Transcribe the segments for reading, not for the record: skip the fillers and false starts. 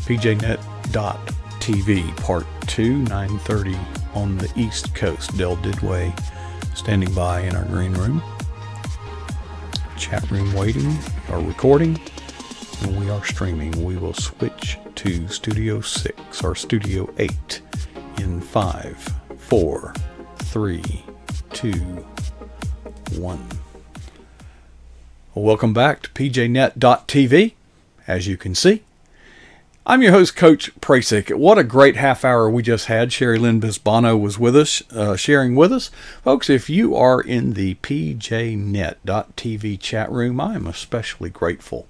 PJNet.TV, Part 2, 9:30 on the East Coast. Del Didway standing by in our green room. Chat room waiting, or recording, and we are streaming. We will switch to Studio 6 or Studio 8 in 5, 4, 3, 2, 1. Welcome back to PJNet.TV. As you can see, I'm your host, Coach Prasick. What a great half hour we just had. Sherry Lynn Bisbano was with us, sharing with us. Folks, if you are in the PJNet.TV chat room, I am especially grateful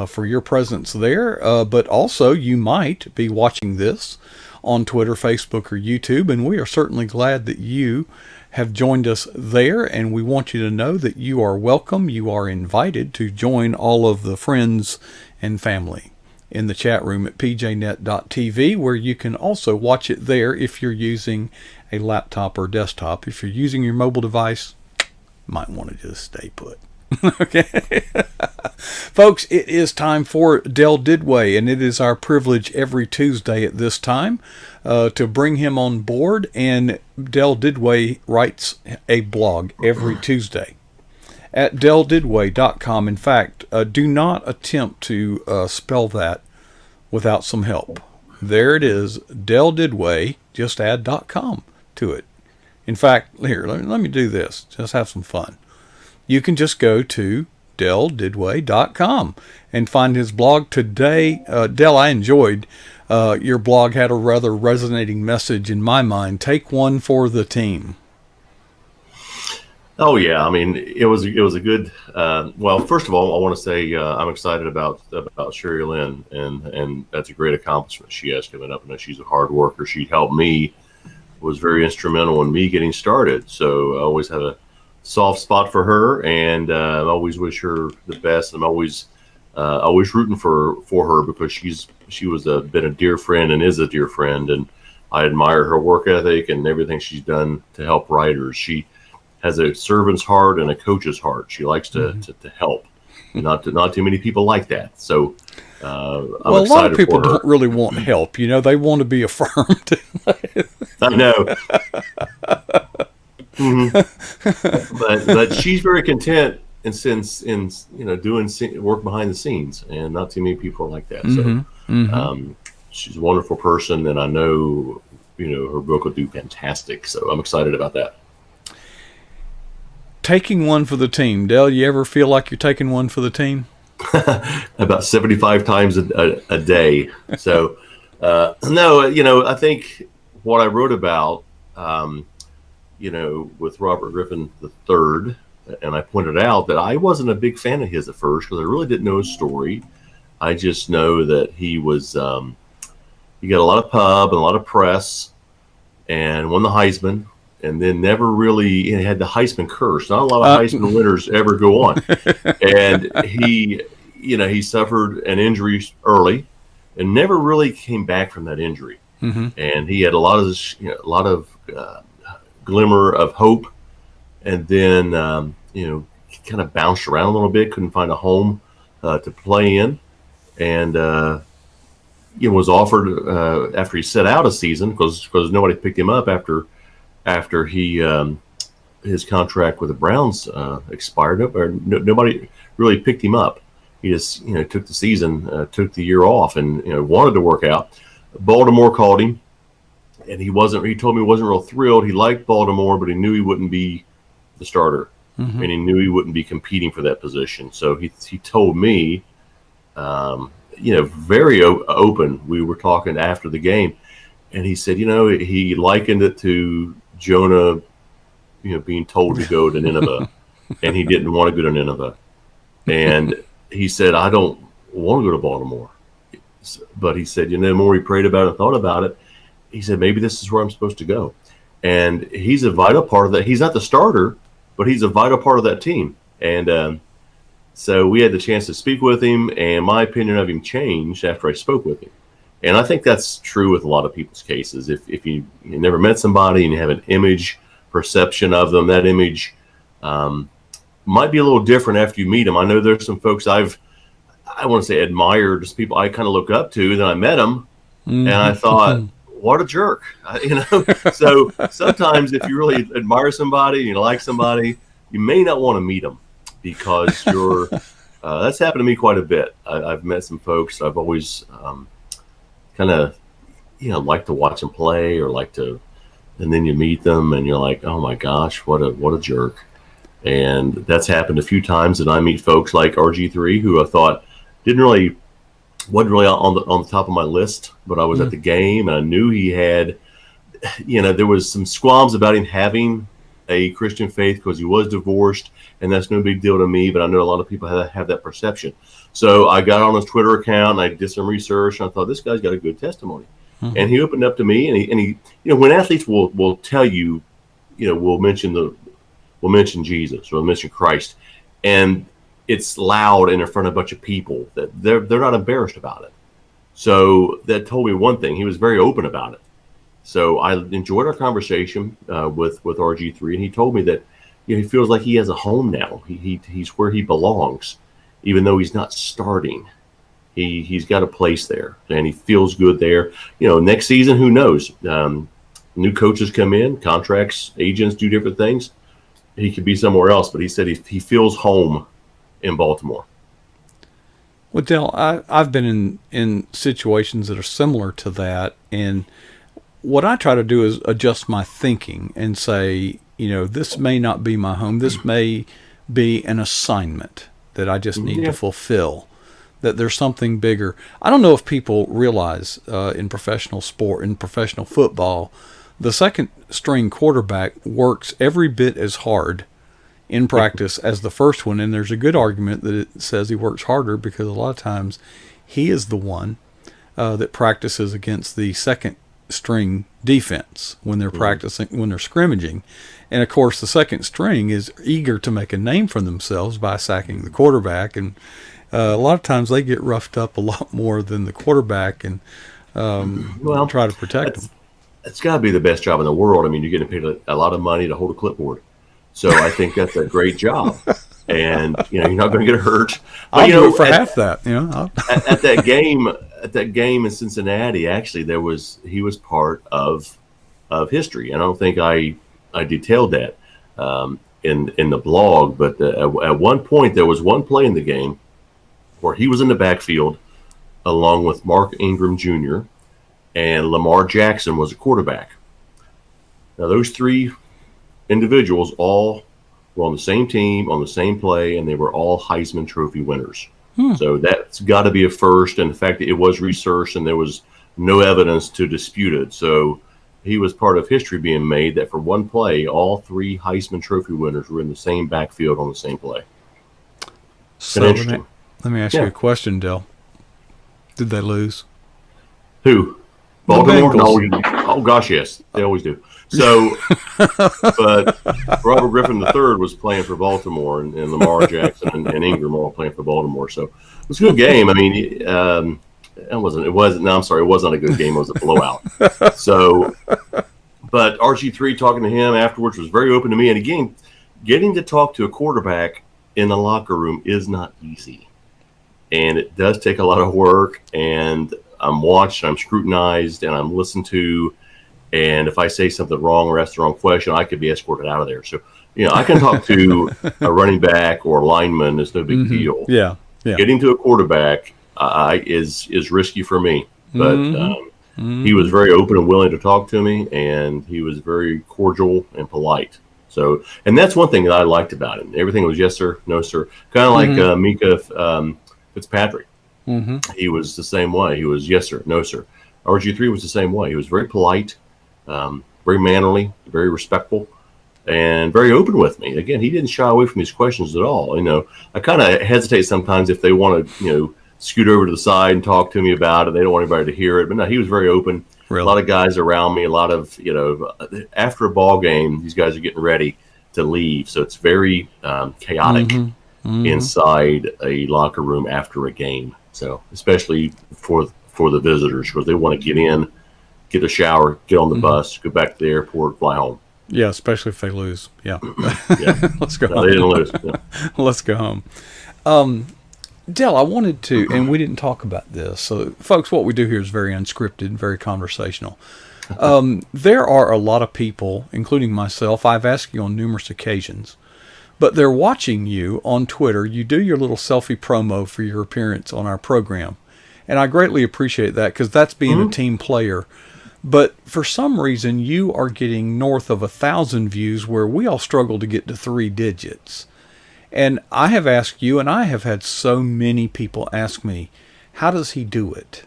for your presence there. But also, you might be watching this on Twitter, Facebook, or YouTube, and we are certainly glad that you have joined us there, and we want you to know that you are welcome. You are invited to join all of the friends and family in the chat room at pjnet.tv, where you can also watch it there if you're using a laptop or desktop. If you're using your mobile device, might want to just stay put. Okay. Folks, it is time for Del Didway, and it is our privilege every Tuesday at this time to bring him on board. And Del Didway writes a blog every Tuesday at deldidway.com. In fact, do not attempt to spell that without some help. There it is, Del Didway, just add .com to it. In fact, here, let me do this, just have some fun. You can just go to deldidway.com and find his blog today. Del, I enjoyed your blog, had a rather resonating message in my mind. Take one for the team. Oh yeah, I mean it was a good. Well, first of all, I want to say I'm excited about Sherry Lynn, and that's a great accomplishment she has coming up. I know she's a hard worker. She helped me, was very instrumental in me getting started. So I always have a soft spot for her, and I always wish her the best. I'm always rooting for her because she was been a dear friend and is a dear friend, and I admire her work ethic and everything she's done to help writers. She has a servant's heart and a coach's heart. She likes to help. Not too many people like that. So I'm excited for her. A lot of people don't really want help. You know, they want to be affirmed. I know. Mm-hmm. But she's very content in doing work behind the scenes, and not too many people are like that. So she's a wonderful person, and I know her book will do fantastic. So I'm excited about that. Taking one for the team, Del. You ever feel like you're taking one for the team? About 75 times a day. So no, I think what I wrote about. With Robert Griffin III, and I pointed out that I wasn't a big fan of his at first because I really didn't know his story. I just know that he was, he got a lot of pub and a lot of press and won the Heisman, and then never really had the Heisman curse. Not a lot of Heisman winners ever go on. And he suffered an injury early and never really came back from that injury. Mm-hmm. And he had a lot of glimmer of hope, and then kind of bounced around a little bit, couldn't find a home to play in, and was offered after he set out a season because nobody picked him up after he his contract with the Browns expired up, or nobody really picked him up. He just took the season, took the year off, and wanted to work out. Baltimore called him. And he told me he wasn't real thrilled. He liked Baltimore, but he knew he wouldn't be the starter. Mm-hmm. And he knew he wouldn't be competing for that position. So he told me, very open. We were talking after the game, and he said, he likened it to Jonah, being told to go to Nineveh, and he didn't want to go to Nineveh. And he said, I don't want to go to Baltimore. But he said, the more he prayed about it and thought about it, he said, maybe this is where I'm supposed to go. And he's a vital part of that. He's not the starter, but he's a vital part of that team. And so we had the chance to speak with him, and my opinion of him changed after I spoke with him. And I think that's true with a lot of people's cases. If you never met somebody and you have an image perception of them, that image might be a little different after you meet them. I know there's some folks I want to say admired, just people I kind of look up to. Then I met him, and I thought, Mm-hmm. what a jerk, So sometimes if you really admire somebody, you like somebody, you may not want to meet them because you're. That's happened to me quite a bit. I've met some folks I've always kind of like to watch them play or like to, and then you meet them and you're like, oh my gosh, what a jerk. And that's happened a few times. And I meet folks like RG3 who I thought didn't really wasn't really on the top of my list, but I was at the game and I knew he had, there was some squalms about him having a Christian faith because he was divorced, and that's no big deal to me. But I know a lot of people have that perception. So I got on his Twitter account and I did some research, and I thought this guy's got a good testimony. Mm-hmm. And he opened up to me, and he when athletes will tell you, we'll mention Jesus or we'll mention Christ, and it's loud and in front of a bunch of people that they're not embarrassed about it. So that told me one thing. He was very open about it. So I enjoyed our conversation with RG3, and he told me that he feels like he has a home now. He's where he belongs, even though he's not starting. He's got a place there, and he feels good there. Next season, who knows? New coaches come in, contracts, agents do different things. He could be somewhere else, but he said he feels home in Baltimore. Well, Dale, I've been in situations that are similar to that, and what I try to do is adjust my thinking and say, this may not be my home. This may be an assignment that I just need to fulfill, that there's something bigger. I don't know if people realize in professional sport, in professional football, the second string quarterback works every bit as hard in practice as the first one, and there's a good argument that it says he works harder because a lot of times he is the one that practices against the second string defense when they're practicing, when they're scrimmaging. And of course the second string is eager to make a name for themselves by sacking the quarterback, and a lot of times they get roughed up a lot more than the quarterback, and try to protect them. It's got to be the best job in the world. I mean, you're getting paid a lot of money to hold a clipboard. So I think that's a great job, and you're not going to get hurt. But, I'll do it for half that. At that game in Cincinnati, actually, he was part of history. And I don't think I detailed that in the blog, but at one point there was one play in the game where he was in the backfield along with Mark Ingram Jr. and Lamar Jackson was a quarterback. Now those three individuals all were on the same team, on the same play, and they were all Heisman Trophy winners. So that's got to be a first, and the fact that it was researched and there was no evidence to dispute it. So he was part of history being made that for one play, all three Heisman Trophy winners were in the same backfield on the same play. So let me ask you a question, Dale. Did they lose? Who? Baltimore? No. Oh gosh, yes, they always do. So, but Robert Griffin III was playing for Baltimore, and Lamar Jackson and Ingram all playing for Baltimore. So it was a good game. I mean, it wasn't. No, I'm sorry, it wasn't a good game. It was a blowout. So, but RG3 talking to him afterwards was very open to me. And again, getting to talk to a quarterback in the locker room is not easy, and it does take a lot of work. And I'm watched, I'm scrutinized, and I'm listened to. And if I say something wrong or ask the wrong question, I could be escorted out of there. So, I can talk to a running back or a lineman. It's no big deal. Yeah. Getting to a quarterback is risky for me. But he was very open and willing to talk to me, and he was very cordial and polite. So, and that's one thing that I liked about him. Everything was yes, sir, no, sir. Kind of like Mika Fitzpatrick. He was the same way. He was yes, sir, no, sir. RG3 was the same way. He was very polite. Very mannerly, very respectful, and very open with me. Again, he didn't shy away from these questions at all. I kind of hesitate sometimes if they want to, scoot over to the side and talk to me about it. They don't want anybody to hear it. But no, he was very open. Really? A lot of guys around me, a lot of, after a ball game, these guys are getting ready to leave. So it's very chaotic inside a locker room after a game. So especially for the visitors, because they want to get in, get a shower, get on the bus, go back to the airport, fly home. Yeah, especially if they lose. Yeah. Yeah. Let's go No, home. they didn't lose. Yeah. Let's go home. Dell, I wanted to, and we didn't talk about this. So, folks, what we do here is very unscripted, very conversational. There are a lot of people, including myself, I've asked you on numerous occasions, but they're watching you on Twitter. You do your little selfie promo for your appearance on our program. And I greatly appreciate that because that's being a team player. But for some reason, you are getting north of 1,000 views where we all struggle to get to 3 digits. And I have asked you, and I have had so many people ask me, how does he do it?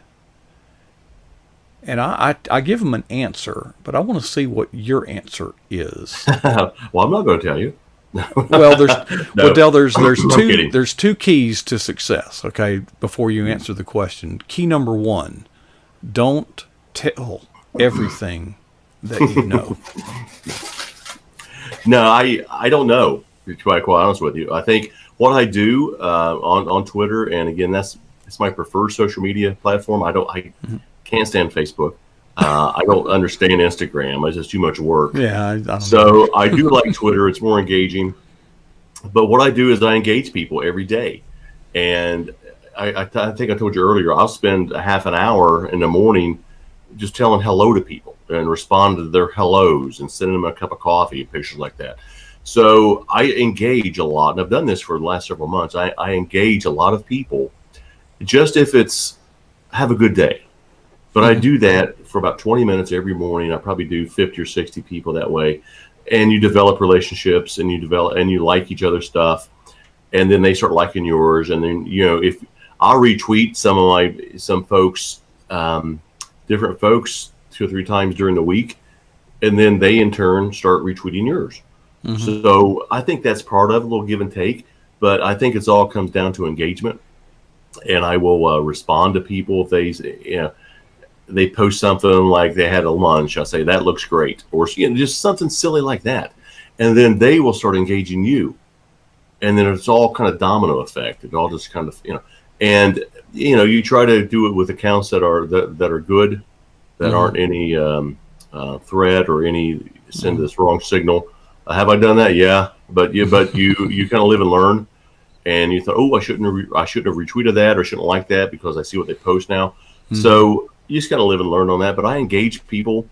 And I give them an answer, but I want to see what your answer is. Well, I'm not going to tell you. Well, Dell, Kidding. there's 2 keys to success. Okay, before you answer the question, key number 1: don't tell everything that you know. No, I don't know. To be quite honest with you, I think what I do on Twitter, and again, it's my preferred social media platform. I can't stand Facebook. I don't understand Instagram. It's just too much work. Yeah, I don't so know. I do like Twitter. It's more engaging. But what I do is I engage people every day, and I think I told you earlier, I'll spend a half an hour in the morning just telling hello to people and respond to their hellos and sending them a cup of coffee and pictures like that. So I engage a lot, and I've done this for the last several months. I engage a lot of people, just if it's have a good day. But I do that for about 20 minutes every morning. I probably do 50 or 60 people that way. And you develop relationships, and you like each other's stuff, and then they start liking yours. And then, if I'll retweet some folks, different folks 2 or 3 times during the week, and then they in turn start retweeting yours. So I think that's part of a little give and take, but I think it's all comes down to engagement. And I will respond to people if they post something like they had a lunch. I'll say that looks great, or just something silly like that, and then they will start engaging you, and then it's all kind of domino effect. It all just kind of and you try to do it with accounts that are good, that aren't any threat or any send this wrong signal. Have I done that? Yeah, but you kind of live and learn, and you thought, oh, I shouldn't have retweeted that, or shouldn't like that because I see what they post now. So you just got to live and learn on that. But I engage people,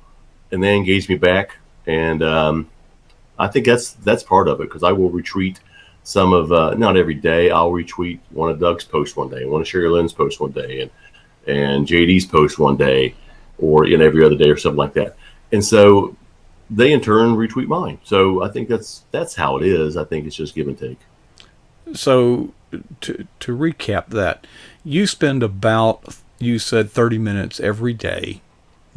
and they engage me back, and I think that's part of it, because I will retweet some of not every day. I'll retweet one of Doug's posts one day, one of Sherry Lynn's posts one day, and JD's post one day, or every other day or something like that. And so they in turn retweet mine. So I think that's how it is. I think it's just give and take. So to recap that, you spend about, you said 30 minutes every day,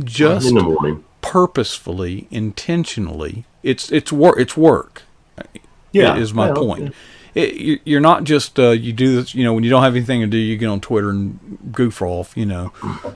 just in the morning, purposefully, intentionally. It's work. Yeah, is my point. You're not just you do this. When you don't have anything to do, you get on Twitter and goof off.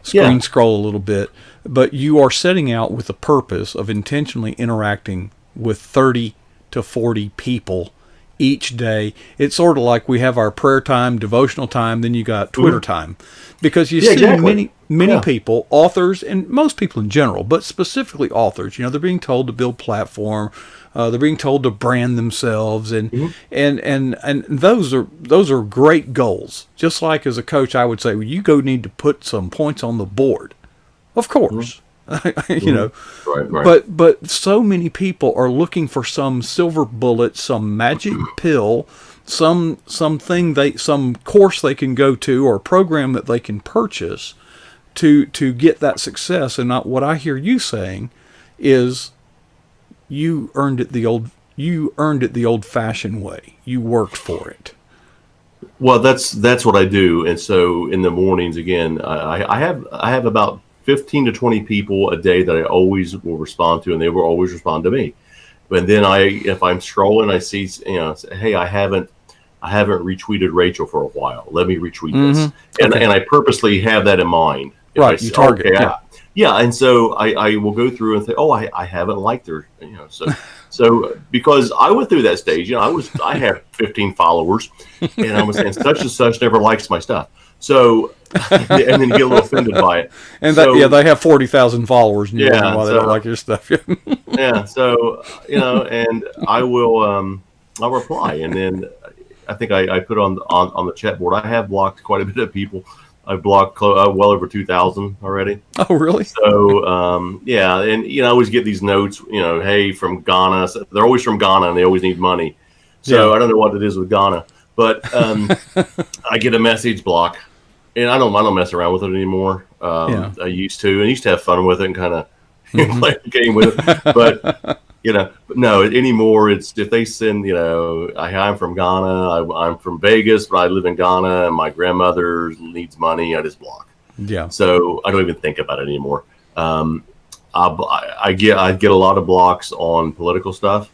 Scroll a little bit, but you are setting out with the purpose of intentionally interacting with 30 to 40 people each day. It's sort of like we have our prayer time, devotional time, then you got Twitter time, because you see exactly. many people, authors, and most people in general, but specifically authors. They're being told to build platform. They're being told to brand themselves, and those are great goals. Just like as a coach, I would say, well, you need to put some points on the board, of course. Right. But so many people are looking for some silver bullet, some magic pill, some course they can go to, or a program that they can purchase to get that success. And not what I hear you saying is, you earned it the old-fashioned way. You worked for it. Well, that's what I do. And so in the mornings, again, I have about 15 to 20 people a day that I always will respond to, and they will always respond to me. And then if I'm scrolling, I see, hey, I haven't retweeted Rachel for a while. Let me retweet this. And I purposely have that in mind. Right, you target. Yeah, and so I will go through and say, oh, I haven't liked her, so because I went through that stage, I have 15 followers, and I was saying such and such never likes my stuff. So, and then you get a little offended by it. And they have 40,000 followers, and you don't know why they don't like your stuff. Yeah, so and I will I'll reply, and then I think I put on the chat board. I have blocked quite a bit of people. I've blocked well over 2,000 already. Oh, really? So yeah, and I always get these notes. Hey, from Ghana. So they're always from Ghana, and they always need money. So Yeah. I don't know what it is with Ghana, but I get a message block, and I don't mess around with it anymore. I used to, and used to have fun with it and kind of play the game with it, but. But no, anymore. It's if they send, I'm from Ghana, I'm from Vegas, but I live in Ghana, and my grandmother needs money. I just block. Yeah. So I don't even think about it anymore. I get a lot of blocks on political stuff,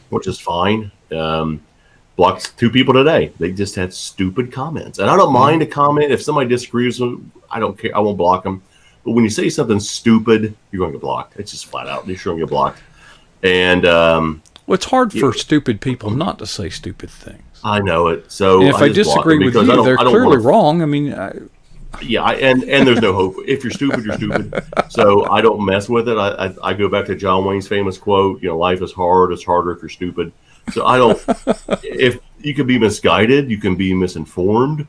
which is fine. Blocked 2 people today. They just had stupid comments, and I don't mind a comment if somebody disagrees with them. I don't care. I won't block them. But when you say something stupid, you're going to get blocked. It's just flat out. You're going to get blocked. And well, it's hard for stupid people not to say stupid things. I know it. So and if I disagree with you, they're clearly wrong. I mean, and there's no hope. If you're stupid, you're stupid. So I don't mess with it. I go back to John Wayne's famous quote. Life is hard. It's harder if you're stupid. So I don't. If you can be misguided, you can be misinformed,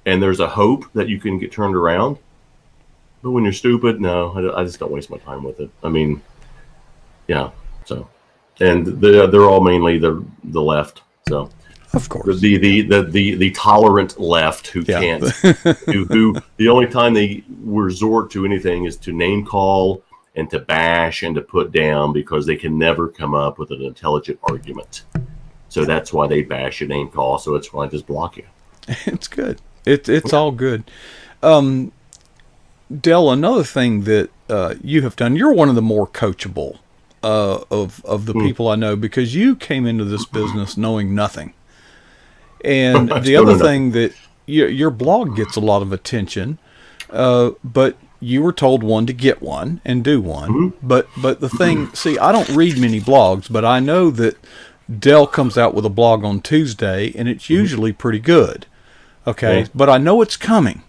and there's a hope that you can get turned around. But when you're stupid, no, I just don't waste my time with it. I mean, yeah. So, and they're all mainly the left. So, of course, the tolerant left who can't, who the only time they resort to anything is to name call and to bash and to put down because they can never come up with an intelligent argument. So that's why they bash and name call. So it's why I just block you. It's good. It's all good. Del, another thing that you have done, you're one of the more coachable of the people I know, because you came into this business knowing nothing. And the other thing that your blog gets a lot of attention, but you were told one to get one and do one. But the thing, see, I don't read many blogs, but I know that Del comes out with a blog on Tuesday, and it's usually pretty good. Okay, but I know it's coming.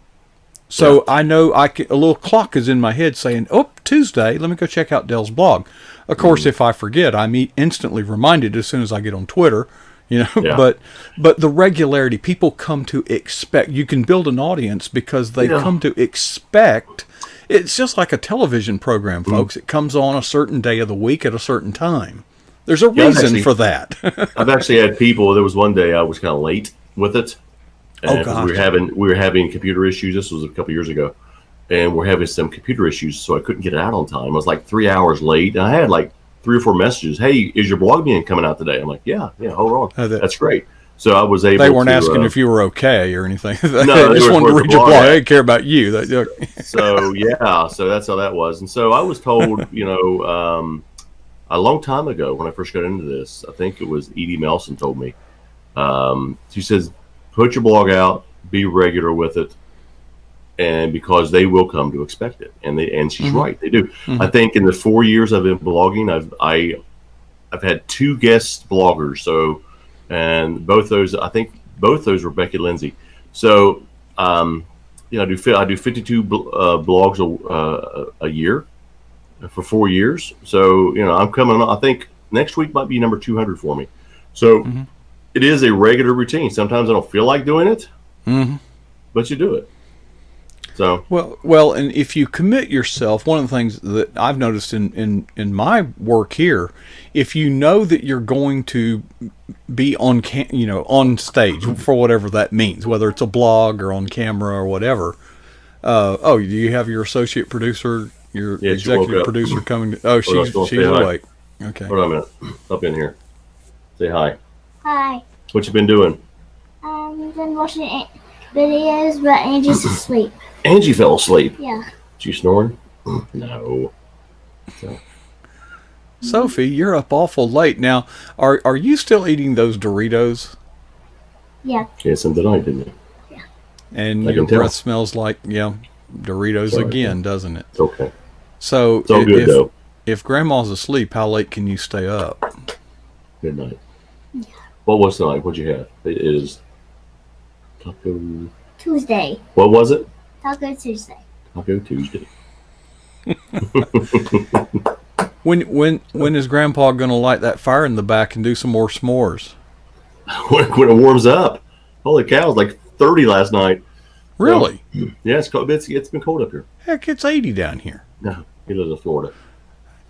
So I know a little clock is in my head saying, oh, Tuesday, let me go check out Del's blog. Of course, if I forget, I'm instantly reminded as soon as I get on Twitter, but the regularity, people come to expect. You can build an audience because they come to expect. It's just like a television program, folks. It comes on a certain day of the week at a certain time. There's a reason for that. I've actually had people, there was one day I was kind of late with it. And we were having computer issues. This was a couple years ago, and we're having some computer issues, so I couldn't get it out on time. I was like 3 hours late, and I had like 3 or 4 messages. Hey, is your blog being coming out today? I'm like, yeah, hold on, that's great. So I was able. They weren't asking if you were okay or anything. No, they just wanted to read your blog. They didn't care about you. So that's how that was. And so I was told, a long time ago when I first got into this, I think it was Edie Melson told me. She says, put your blog out, be regular with it, and because they will come to expect it, and she's right, they do. I think in the 4 years I've been blogging, I've had 2 guest bloggers. So, and both those were Becky Lindsay. So, I do 52 blogs a year for 4 years. So, I'm coming on. I think next week might be number 200 for me. So. It is a regular routine. Sometimes I don't feel like doing it, but you do it. So well, and if you commit yourself, one of the things that I've noticed in my work here, if you know that you're going to be on on stage for whatever that means, whether it's a blog or on camera or whatever. Do you have your associate producer, your executive producer coming? She's awake. Okay. Hold on a minute. Up in here. Say hi. Hi. What you been doing? Been watching videos, but Angie's asleep. Angie fell asleep? Yeah. Is you snoring? No. So. Sophie, you're up awful late. Now, are you still eating those Doritos? Yeah. Yeah, some tonight, didn't you? Yeah. And your breath smells like, Doritos again, doesn't it? It's okay. So, it's all good, though. If Grandma's asleep, how late can you stay up? Good night. Yeah. What was tonight? What'd you have? It is Taco Tuesday. What was it? Taco Tuesday. Taco Tuesday. When is Grandpa going to light that fire in the back and do some more s'mores? when it warms up. Holy cow, it's like 30 last night. Really? So, yeah, it's cold. It's been cold up here. Heck, it's 80 down here. No, he lives in Florida.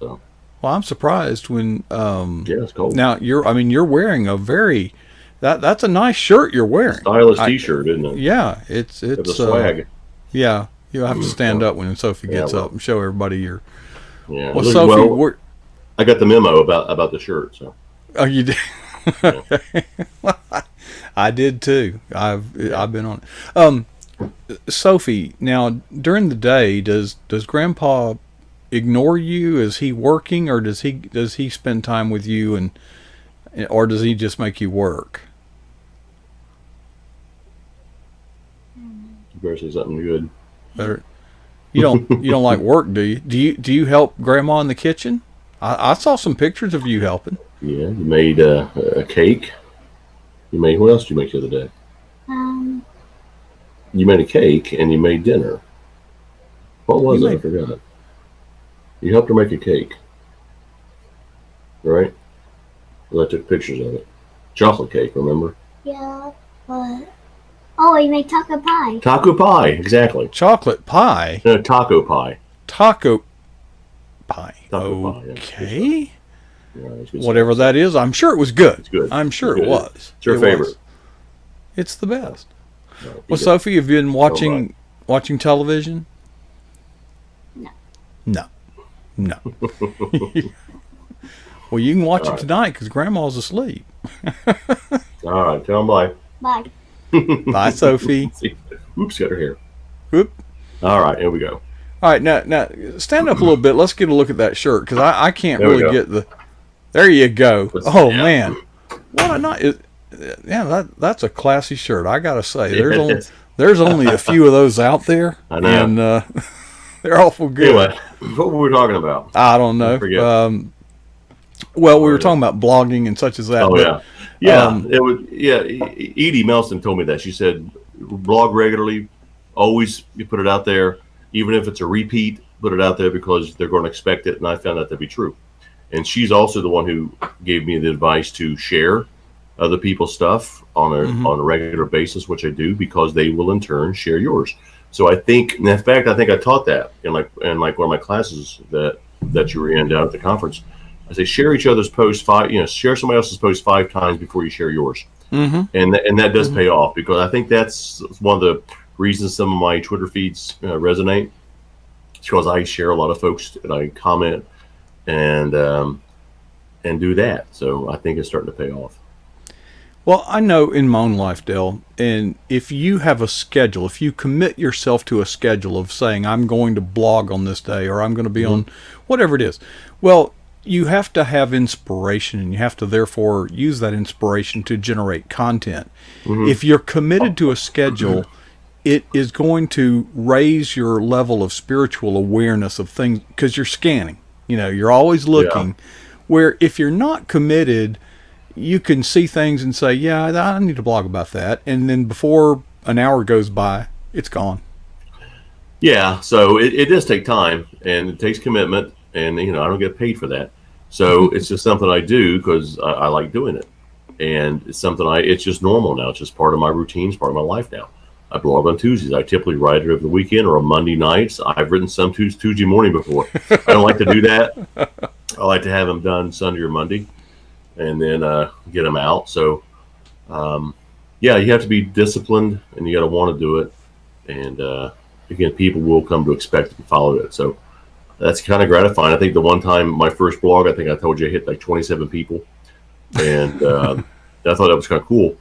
So Well, I'm surprised when. yeah, it's cold. Now you're wearing a very. That's a nice shirt you're wearing. Stylish T-shirt, isn't it? Yeah, it's It's a swag. Yeah, you'll have to stand up when Sophie Yeah, gets well. up and show everybody your. Yeah. Well, Look, Sophie, I got the memo about the shirt. So oh, you did. I did too. I've been on it. Sophie, now during the day, does Grandpa ignore you? Is he working, or does he spend time with you, or does he just make you work? you better say something good. Better. You don't like work, do you? Do you help Grandma in the kitchen? I saw some pictures of you helping. Yeah, you made a cake. You made what else did you make the other day? You made a cake and you made dinner. What was it? I forgot. You helped her make a cake, right? Well, I took pictures of it. Chocolate cake, remember? Yeah, but oh, you make taco pie. Taco pie, exactly. Chocolate pie. No, taco pie. Taco pie. Taco pie, yeah. Okay. Yeah, it's good Whatever stuff. that is, I'm sure it was good. It's good. I'm sure It's it good. was. It's your It favorite. was. It's the best. No, you Well, got- Sophie, have you been right. watching television? No. No. No. Well, you can watch All it right. tonight because Grandma's asleep. All right, tell them bye. Bye. Bye, Sophie. See, oops, got her hair. Whoop. All right, here we go. All right, now stand up a little bit. Let's get a look at that shirt because I can't There we really go. get the. There you go. Let's- Oh yeah. man, what a nice. Yeah, that's a classy shirt. I gotta say, there's only a few of those out there, I know. and they're awful good. Anyway, what were we talking about? I don't know. I forget. Well, we were talking about blogging and such as that. Oh but, yeah, it was. Yeah, Edie Melson told me that. She said, blog regularly, always you put it out there, even if it's a repeat, put it out there because they're going to expect it. And I found that to be true. And she's also the one who gave me the advice to share other people's stuff on a regular basis, which I do because they will in turn share yours. So I think, in fact, I taught that in like one of my classes that you were in down at the conference. I say share each other's posts share somebody else's post 5 times before you share yours, and that does pay off because I think that's one of the reasons some of my Twitter feeds resonate. It's because I share a lot of folks and I comment and do that. So I think it's starting to pay off. Well, I know in my own life, Dale, and if you have a schedule, if you commit yourself to a schedule of saying, I'm going to blog on this day or I'm going to be on whatever it is, well, you have to have inspiration and you have to therefore use that inspiration to generate content. If you're committed to a schedule, it is going to raise your level of spiritual awareness of things because you're scanning. You're always looking. Yeah. Where if you're not committed, you can see things and say, yeah, I need to blog about that. And then before an hour goes by, it's gone. Yeah, so it does take time and it takes commitment, and I don't get paid for that. So it's just something I do because I like doing it, and it's something it's just normal now. It's just part of my routine, it's part of my life now. I blog on Tuesdays. I typically write it over the weekend or on Monday nights. I've written some Tuesday morning before. I don't like to do that. I like to have them done Sunday or Monday, and then get them out. So, yeah, you have to be disciplined, and you got to want to do it. And again, people will come to expect and follow it. So that's kind of gratifying. I think the one time my first blog, I think I told you I hit like 27 people, and I thought that was kind of cool.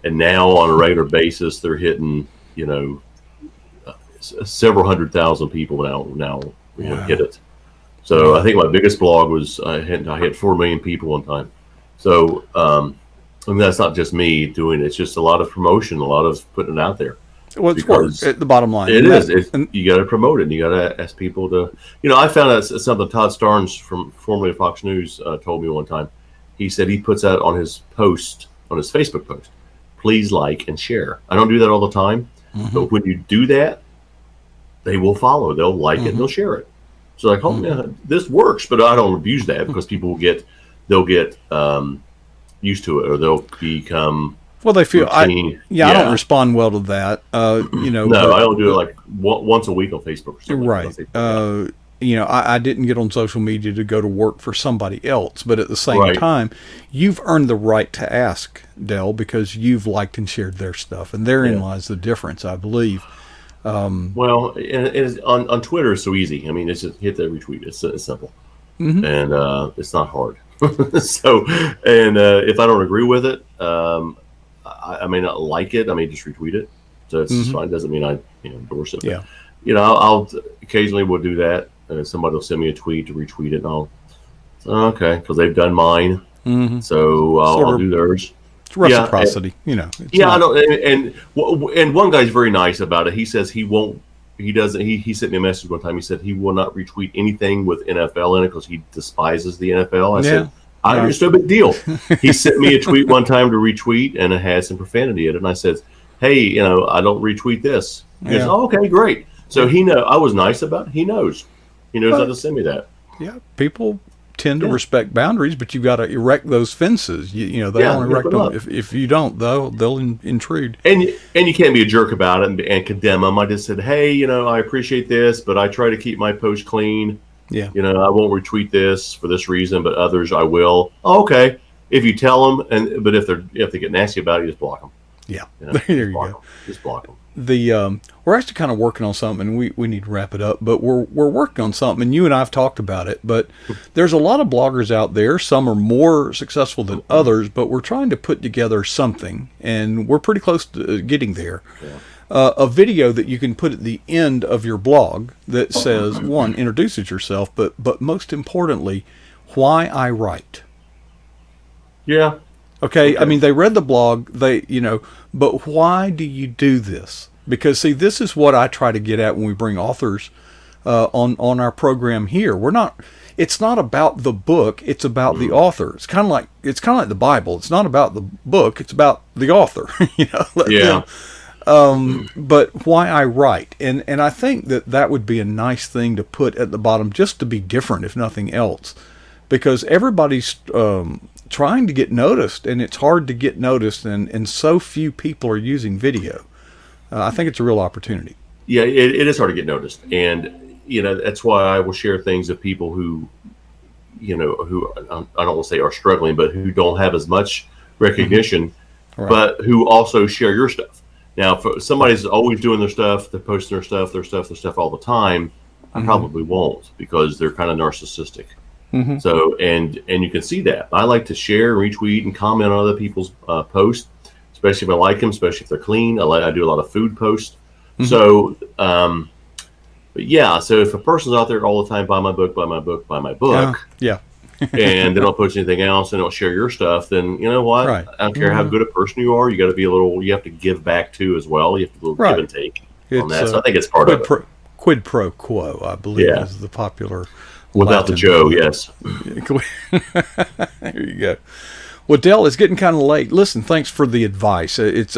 And now on a regular basis, they're hitting several 100,000 people now hit it. So I think my biggest blog was I hit 4 million people one time. So that's not just me doing it. It's just a lot of promotion, a lot of putting it out there. Well, it's work at the bottom line. It is. You got to promote it, and you got to ask people to. I found out something Todd Starnes, formerly of Fox News, told me one time. He said he puts out on his post, on his Facebook post, please like and share. I don't do that all the time, but when you do that, they will follow. They'll like it and they'll share it. So like, oh yeah, this works, but I don't abuse that because people they'll get used to it, or they'll become Well, they feel routine. I don't respond well to that. No, but, I don't do it like once a week on Facebook or something. right. I didn't get on social media to go to work for somebody else, but at the same Right. time, you've earned the right to ask, Dell, because you've liked and shared their stuff, and therein lies the difference, I believe. Well, and on Twitter, it's so easy. I mean, it's just hit the retweet. It's simple, and it's not hard. So, and if I don't agree with it, I may not like it. I may just retweet it. So it's fine. Doesn't mean I endorse it. But, Yeah. I'll occasionally will do that. Somebody will send me a tweet to retweet it, and I'll say, okay, because they've done mine, so I'll do theirs. It's reciprocity, I know, and one guy's very nice about it. He says he won't. He doesn't. He sent me a message one time. He said he will not retweet anything with NFL in it because he despises the NFL. I said, it's no big deal. He sent me a tweet one time to retweet, and it had some profanity in it. And I said, hey, I don't retweet this. He goes, oh, okay, great. So I was nice about it. He knows how to send me that. Yeah, people tend to respect boundaries, but you've got to erect those fences. They only erect them. If you don't, they'll intrude. And you can't be a jerk about it and condemn them. I just said, hey, I appreciate this, but I try to keep my post clean. Yeah. I won't retweet this for this reason, but others I will. Oh, okay. If you tell them, but if they get nasty about it, you just block them. Yeah. There you go. Just block them. We're actually kind of working on something. We need to wrap it up, but we're working on something, and you and I have talked about it. But there's a lot of bloggers out there. Some are more successful than others, but we're trying to put together something, and we're pretty close to getting there. Yeah. A video that you can put at the end of your blog that says, one, introduces yourself, but most importantly, why I write. Yeah. Okay. I mean, they read the blog, but why do you do this? Because see, this is what I try to get at when we bring authors on our program here. It's not about the book, it's about the author. It's kind of like the Bible. It's not about the book, it's about the author. But why I write, and I think that would be a nice thing to put at the bottom, just to be different, if nothing else, because everybody's trying to get noticed, and it's hard to get noticed, and so few people are using video. I think it's a real opportunity. Yeah, it is hard to get noticed, and that's why I will share things of people who, who I don't want to say are struggling, but who don't have as much recognition, Right. but who also share your stuff. Now, if somebody's always doing their stuff, they're posting their stuff all the time, I probably won't, because they're kind of narcissistic. So, and you can see that. I like to share, retweet, and comment on other people's posts, especially if I like them, especially if they're clean. I do a lot of food posts. So, but yeah, so if a person's out there all the time, buy my book, Yeah. and they don't post anything else and don't share your stuff, then you know what? Right. I don't care how good a person you are. You got to be you have to give back too as well. You have to give and take on that. So I think it's part of it. Quid pro quo, I believe, is the popular. Without Latin the Joe, yes. There you go. Well, Dell, it's getting kind of late. Listen, thanks for the advice. It's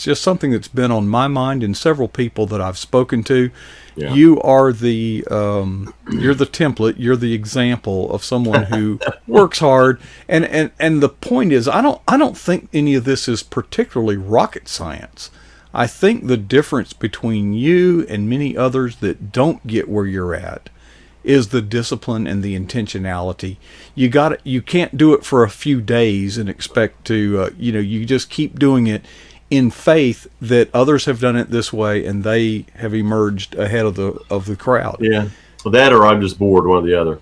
just something that's been on my mind and several people that I've spoken to. Yeah. You are you're the template. You're the example of someone who works hard. And the point is, I don't think any of this is particularly rocket science. I think the difference between you and many others that don't get where you're at is the discipline and the intentionality. You can't do it for a few days and expect to, you just keep doing it in faith that others have done it this way and they have emerged ahead of the crowd. Yeah. Well, that or I'm just bored, one or the other.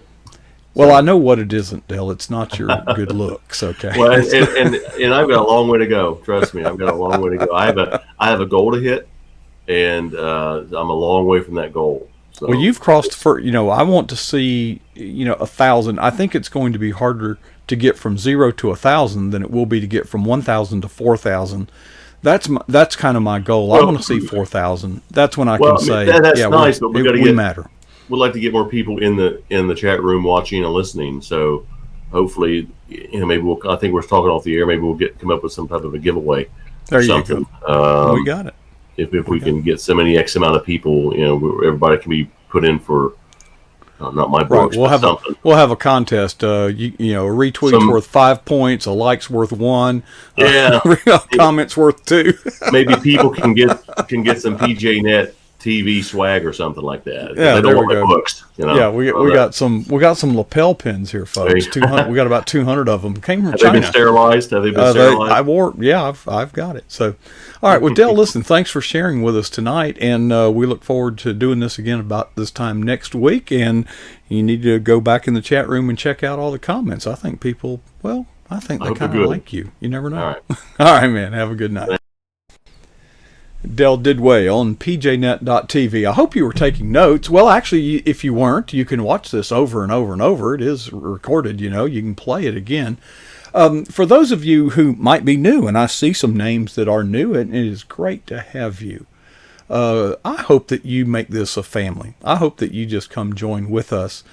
Well, I know what it isn't, Dale. It's not your good looks, okay? Well, and I've got a long way to go. Trust me, I've got a long way to go. I have a goal to hit, and I'm a long way from that goal. So. Well, you've crossed I want to see 1,000. I think it's going to be harder to get from 0 to 1,000 than it will be to get from 1,000 to 4,000. That's kind of my goal. I want to see 4,000. That's when I can say, that's nice, but we matter. We'd like to get more people in the chat room watching and listening. So hopefully, maybe I think we're talking off the air. Maybe we'll come up with some type of a giveaway. There you something. go. We got it. If we can get so many X amount of people, everybody can be put in for not my Right. books, but something. We'll have a contest. You know, a retweet's worth 5 points, a like's worth 1, Yeah, a comment's worth 2. maybe people can get some PJNet TV swag or something like that. Yeah, They there don't want we my go. books. You know? Yeah, we got some lapel pins here, folks. 200. We got about 200 of them. Came from Have China. they been sterilized? Have they been sterilized? I wore. Yeah, I've got it. So, all right. Well, Dale, listen. Thanks for sharing with us tonight, and we look forward to doing this again about this time next week. And you need to go back in the chat room and check out all the comments. I think people. Well, I think they kind of like you. You never know. All right. All right, man. Have a good night. Del Didway on pjnet.tv. I hope you were taking notes. Well, actually, if you weren't, you can watch this over and over and over. It is recorded, you know. You can play it again. For those of you who might be new, and I see some names that are new, and it is great to have you. I hope that you make this a family. I hope that you just come join with us.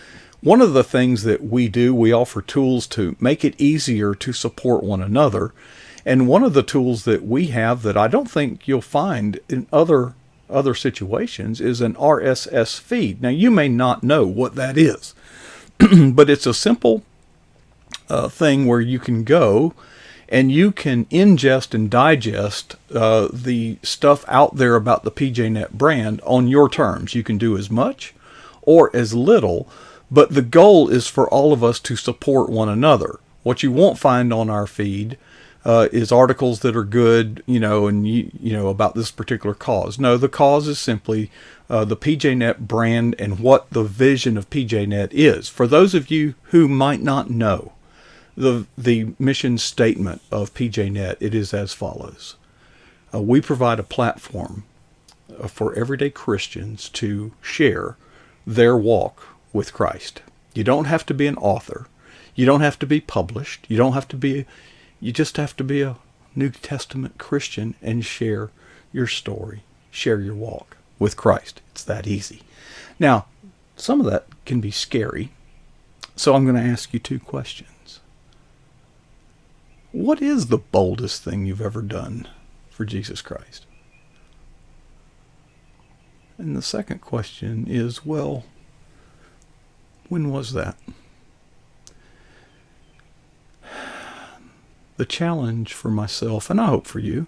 One of the things that we do, we offer tools to make it easier to support one another. And one of the tools that we have that I don't think you'll find in other situations is an RSS feed. Now, you may not know what that is, but it's a simple thing where you can go and you can ingest and digest the stuff out there about the PJNet brand on your terms. You can do as much or as little, but the goal is for all of us to support one another. What you won't find on our feed is articles that are good, you know, and you know about this particular cause. No, the cause is simply the PJNet brand and what the vision of PJNet is. For those of you who might not know the mission statement of PJNet, it is as follows: we provide a platform for everyday Christians to share their walk with Christ. You don't have to be an author. You don't have to be published. You don't have to be. You just have to be a New Testament Christian and share your story, share your walk with Christ. It's that easy. Now, some of that can be scary, so I'm going to ask you 2 questions. What is the boldest thing you've ever done for Jesus Christ? And the second question is, well, when was that? The challenge for myself, and I hope for you,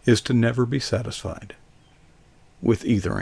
is to never be satisfied with either.